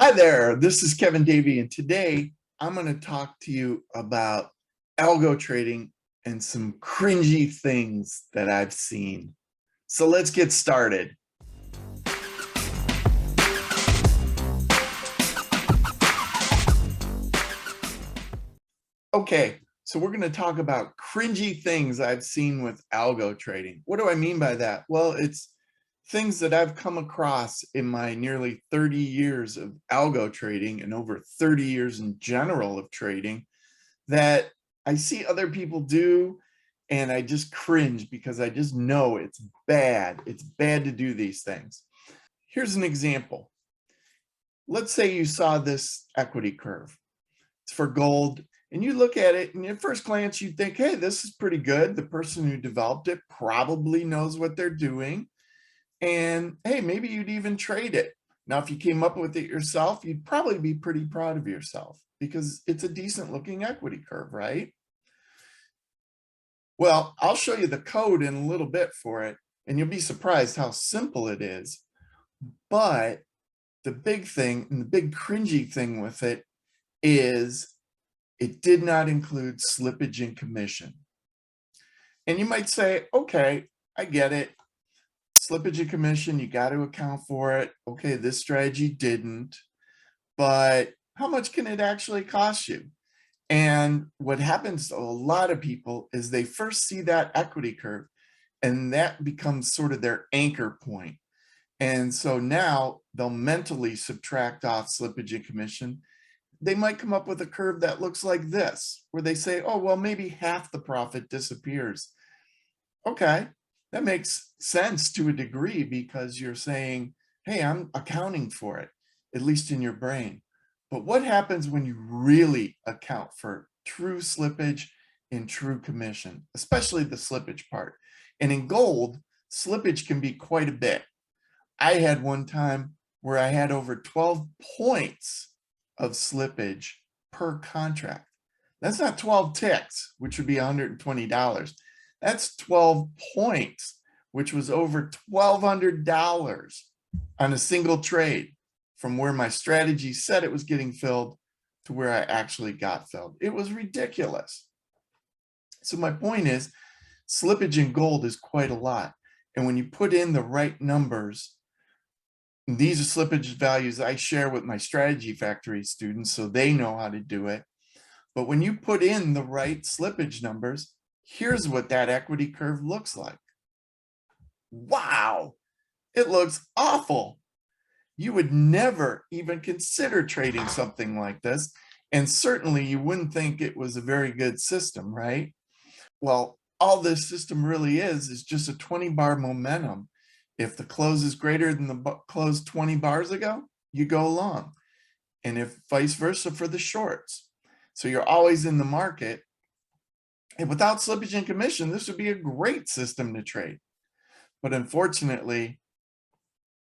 Hi there, this is Kevin Davey, and today I'm going to talk to you about algo trading and some cringy things that I've seen. So let's get started. Okay, so we're going to talk about cringy things I've seen with algo trading. What do I mean by that? Well, it's things that I've come across in my nearly 30 years of algo trading and over 30 years in general of trading that I see other people do, and I just cringe because I just know it's bad. It's bad to do these things. Here's an example. Let's say you saw this equity curve. It's for gold, and you look at it, and at first glance, you think, hey, this is pretty good. The person who developed it probably knows what they're doing. And hey, maybe you'd even trade it. Now, if you came up with it yourself, you'd probably be pretty proud of yourself because it's a decent looking equity curve, right? Well, I'll show you the code in a little bit for it, and you'll be surprised how simple it is. But the big thing and the big cringy thing with it is it did not include slippage and commission. And you might say, okay, I get it. Slippage and commission, you got to account for it. Okay, this strategy didn't, but how much can it actually cost you? And what happens to a lot of people is they first see that equity curve, and that becomes sort of their anchor point. And so now they'll mentally subtract off slippage and commission. They might come up with a curve that looks like this, where they say, oh, well, maybe half the profit disappears. Okay, that makes sense to a degree because you're saying, hey, I'm accounting for it, at least in your brain. But what happens when you really account for true slippage and true commission, especially the slippage part? And in gold, slippage can be quite a bit. I had one time where I had over 12 points of slippage per contract. That's not 12 ticks, which would be $120. That's 12 points, which was over $1,200 on a single trade from where my strategy said it was getting filled to where I actually got filled. It was ridiculous. So my point is, slippage in gold is quite a lot. And when you put in the right numbers, these are slippage values I share with my strategy factory students so they know how to do it. But when you put in the right slippage numbers, here's what that equity curve looks like. Wow, it looks awful. You would never even consider trading something like this. And certainly you wouldn't think it was a very good system, right? Well, all this system really is just a 20 bar momentum. If the close is greater than the close 20 bars ago, you go long. And if vice versa for the shorts. So you're always in the market. And without slippage and commission, this would be a great system to trade. But unfortunately,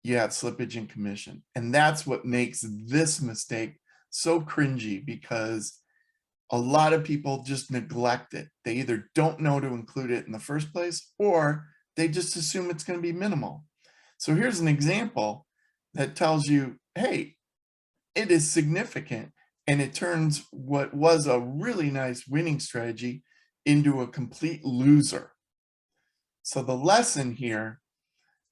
you have slippage and commission. And that's what makes this mistake so cringy, because a lot of people just neglect it. They either don't know to include it in the first place, or they just assume it's going to be minimal. So here's an example that tells you, hey, it is significant. And it turns what was a really nice winning strategy into a complete loser. So the lesson here,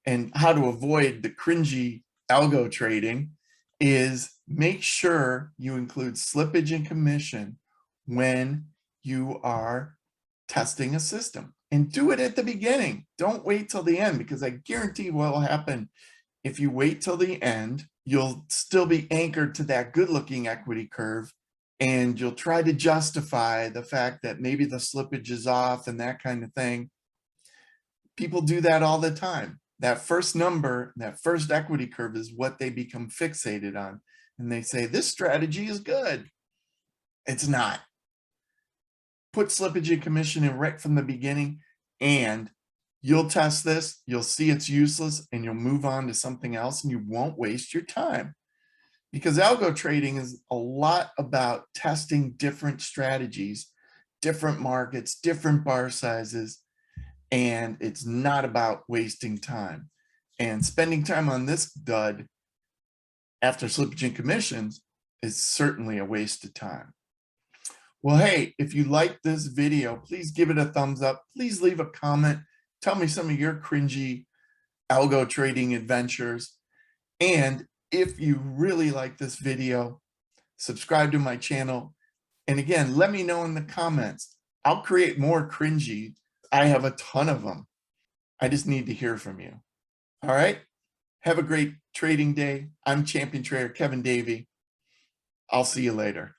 and how to avoid the cringy algo trading, is make sure you include slippage and commission when you are testing a system, and do it at the beginning. Don't wait till the end, because I guarantee what will happen if you wait till the end, you'll still be anchored to that good looking equity curve, and you'll try to justify the fact that maybe the slippage is off and that kind of thing. People do that all the time. That first number, that first equity curve is what they become fixated on. And they say, this strategy is good. It's not. Put slippage and commission in right from the beginning, and you'll test this, you'll see it's useless, and you'll move on to something else, and you won't waste your time. Because algo trading is a lot about testing different strategies, different markets, different bar sizes, and it's not about wasting time. And spending time on this dud after slippage and commissions is certainly a waste of time. Well, hey, if you like this video, please give it a thumbs up. Please leave a comment. Tell me some of your cringy algo trading adventures. And if you really like this video, subscribe to my channel. And again, let me know in the comments. I'll create more cringy. I have a ton of them. I just need to hear from you. All right. Have a great trading day. I'm champion trader Kevin Davey. I'll see you later.